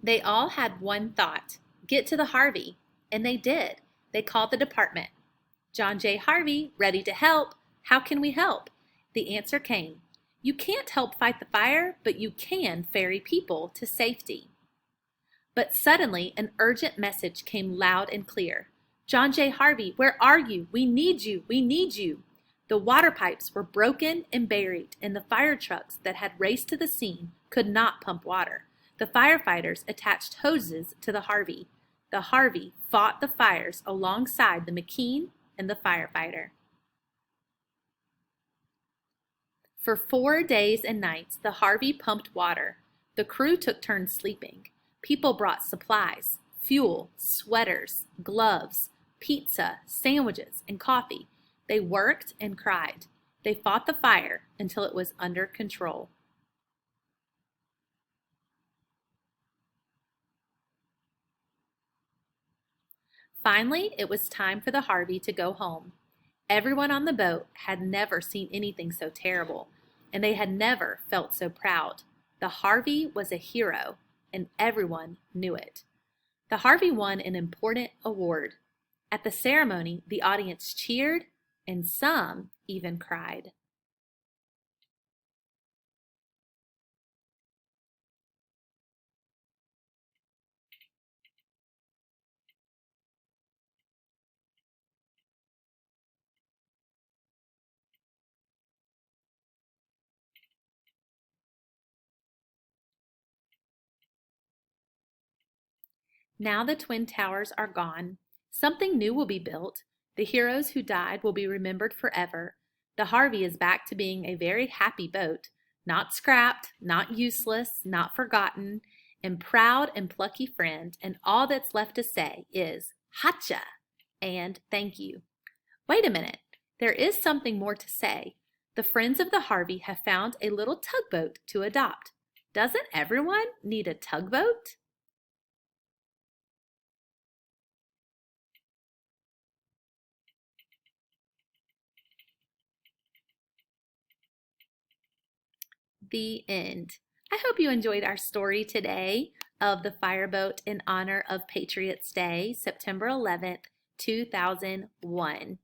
They all had one thought: get to the Harvey. And they did. They called the department. John J. Harvey, ready to help. How can we help? The answer came: you can't help fight the fire, but you can ferry people to safety. But suddenly an urgent message came loud and clear. John J. Harvey, where are you? We need you. We need you. The water pipes were broken and buried, and the fire trucks that had raced to the scene could not pump water. The firefighters attached hoses to the Harvey. The Harvey fought the fires alongside the McKean and the firefighter. For 4 days and nights, the Harvey pumped water. The crew took turns sleeping. People brought supplies: fuel, sweaters, gloves, pizza, sandwiches, and coffee. They worked and cried. They fought the fire until it was under control. Finally, it was time for the Harvey to go home. Everyone on the boat had never seen anything so terrible, and they had never felt so proud. The Harvey was a hero, and everyone knew it. The Harvey won an important award. At the ceremony, the audience cheered, and some even cried. Now the Twin Towers are gone. Something new will be built. The heroes who died will be remembered forever. The Harvey is back to being a very happy boat, not scrapped, not useless, not forgotten, and proud and plucky friend, and all that's left to say is "Hacha" and thank you. Wait a minute, there is something more to say. The friends of the Harvey have found a little tugboat to adopt. Doesn't everyone need a tugboat? The end. I hope you enjoyed our story today of the fireboat in honor of Patriots Day, September 11th, 2001.